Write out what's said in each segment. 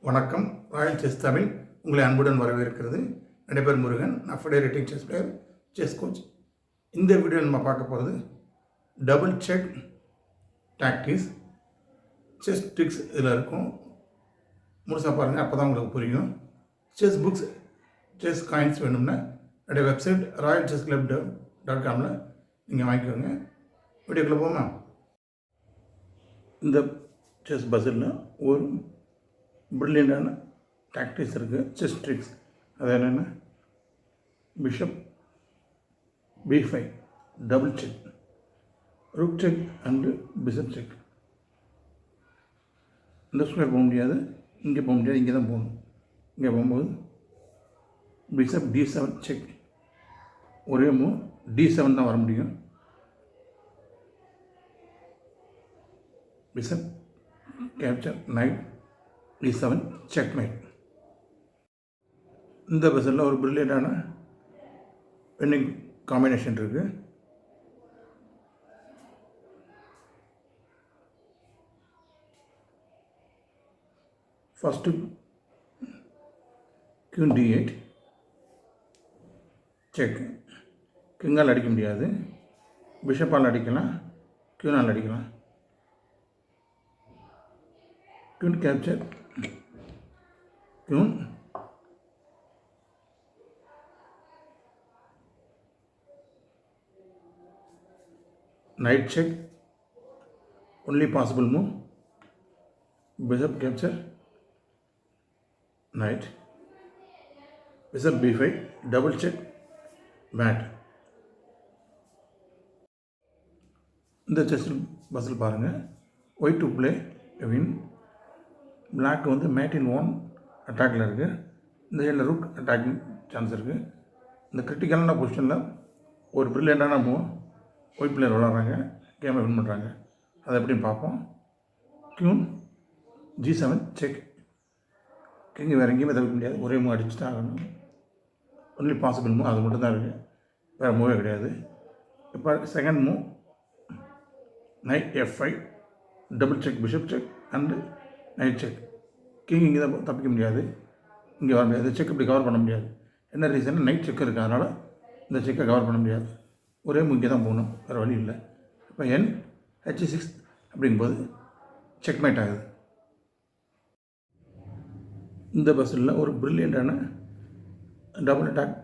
வணக்கம். Royal chess Tamil உங்களை அன்புடன் வரவேற்கிறது. நடைபெறும் Murugan, FIDE rating chess player, chess coach. இந்த வீடியோ நம்ம பார்க்க போகிறது double check tactics, chess tricks இதில் இருக்கும். முழுசாக பாருங்கள், அப்போ தான் உங்களுக்கு புரியும். செஸ் புக்ஸ், செஸ் காயின்ஸ் வேணும்னா என்னுடைய வெப்சைட் royalchessclub.com நீங்கள் வாங்கிக்கோங்க. வீடியோக்குள்ளே போமா. இந்த செஸ் பசிலில் ஒரு பிரில்லியண்டான டாக்டிக்ஸ் இருக்குது, செஸ் ட்ரிக்ஸ். அது என்னென்னா bishop b5 double check, rook check and bishop check. இந்த ஸ்கொயர் போக முடியாது, இங்கே போக முடியாது, இங்கே தான் போகணும். இங்கே போகும்போது பிஷப் d7 செக், ஒரே மூவ் d7 தான் வர முடியும். Bishop capture knight e7 checkmate. இந்த பஸ்ஸில் ஒரு பிரில்லியண்டான வின்னிங் காம்பினேஷன் இருக்குது. First queen d8 check. கிங்கால் அடிக்க முடியாது, பிஷப்பால் அடிக்கலாம், கியூனால் அடிக்கலாம். queen capture, queen knight check, only possible move, bishop capture, knight, bishop b5 double check, mat. இந்த செஸ் பஸ்ஸில் பாருங்கள், white to play win. Black வந்து மேட் இன் ஒன் அட்டாக்கில் இருக்குது. இந்த சைடில் ரூக் அட்டாக்கிங் சான்ஸ் இருக்குது. இந்த கிரிட்டிக்கலான பொசிஷனில் ஒரு பிரில்லியண்டான மூவ் ஒயிட் பிளேயர் விளாட்றாங்க, கேமை வின் பண்ணுறாங்க. அதை எப்படின்னு பார்ப்போம். queen g7 check. கிங் வேறு எங்கேயுமே தவிர்க்க முடியாது, ஒரே மூவ் அடிச்சுட்டு ஆகணும். ஒன்லி பாசிபிள் மூவ் அது மட்டும் தான் இருக்குது, வேறு மூவே கிடையாது. இப்போ second move knight f5 double check, bishop check and night check. King இங்கே தான் தப்பிக்க முடியாது, இங்கே வர முடியாது. செக் இப்படி கவர் பண்ண முடியாது. என்ன ரீசன்? நைட் செக் இருக்குது, அதனால் இந்த செக்கை கவர் பண்ண முடியாது. ஒரே இங்கே தான் போகணும், வேறு வழி இல்லை. இப்போ h6 அப்படிங்கும்போது செக்மேட் ஆகுது. இந்த பஸ்ஸில் ஒரு பிரில்லியண்டான டபுள் அட்டாக்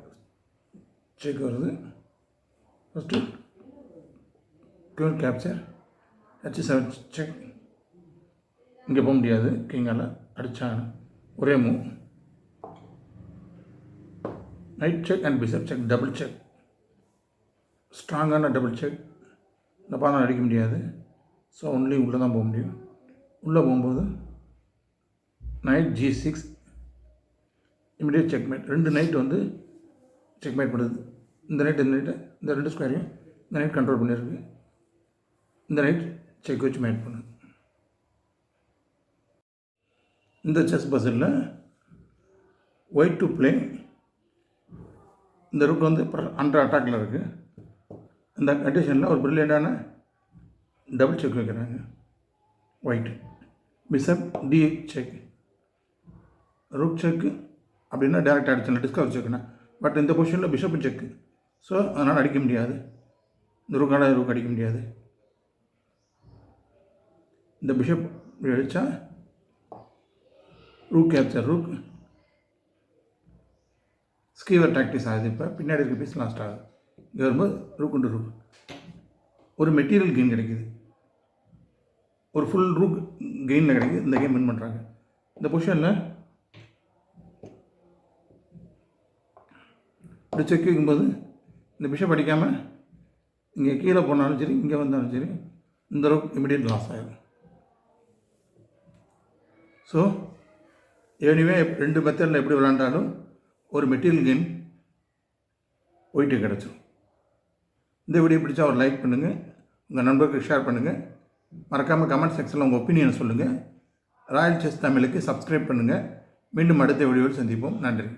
செக் வருது. First queen capture, h7 check. இங்கே போக முடியாது, கிங்கால் அடித்தாங்க, ஒரே move. Night check and bishop check double check. ஸ்ட்ராங்கான டபுள் செக். இந்த பாதம் அடிக்க முடியாது, ஸோ ஒன்லி உள்ளே தான் போக முடியும். உள்ளே போகும்போது நைட் g6 இமிடியேட் செக்மேட். ரெண்டு நைட் வந்து செக்மேட் பண்ணுது. இந்த நைட் இந்த ரெண்டு ஸ்கொயரையும் இந்த நைட் கண்ட்ரோல் பண்ணியிருக்கு. இந்த நைட் செக் வச்சு மேட் பண்ணுது. இந்த செஸ் பஸ்ஸில் ஒயிட் டு பிளே. இந்த ரூக் வந்து அண்டர் அட்டாக்கில் இருக்குது. இந்த கண்டிஷனில் ஒரு பிரில்லியண்டான டபுள் செக் வைக்கிறாங்க white. Bishop d8 check, rook check அப்படின்னா டேரெக்ட் அடிச்சல டிஸ்கவர் செக்குனா. பட் இந்த பொசிஷனில் பிஷப் செக்கு, ஸோ அதனால் அடிக்க முடியாது. இந்த ரூக் அடிக்க முடியாது. இந்த பிஷப் அடித்தா rook capture, rook Sciver tactics ஆகுது. இப்போ பின்னாடி இருக்க பீஸ் லாஸ்ட் ஆகுது. இங்கே வரும்போது ரூக் அண்டு ரூக் ஒரு மெட்டீரியல் கெயின் கிடைக்குது, ஒரு ஃபுல் ரூக் கெயினில் கிடைக்குது. இந்த கேம் வின் பண்ணுறாங்க. இந்த பொசிஷனில் இப்படி செக் வைக்கும்போது இந்த பிஷப் அடிக்காமல் இங்கே கீழே போனாலும் சரி, இங்கே வந்தாலும் சரி, இந்த ரூக் இமிடியேட் லாஸ் ஆகிடும். ஸோ எனிவே ரெண்டு மெத்தடில் எப்படி விளாண்டாலும் ஒரு மெட்டீரியல் கேம் ஒயிட்டு கிடச்சிடும். இந்த வீடியோ பிடிச்சா ஒரு லைக் பண்ணுங்கள், உங்கள் நண்பர்களுக்கு ஷேர் பண்ணுங்கள். மறக்காமல் கமெண்ட் செக்ஷனில் உங்கள் ஒப்பீனியனை சொல்லுங்கள். ராயல் செஸ் தமிழுக்கு சப்ஸ்கிரைப் பண்ணுங்கள். மீண்டும் அடுத்த வீடியோவில் சந்திப்போம். நன்றி.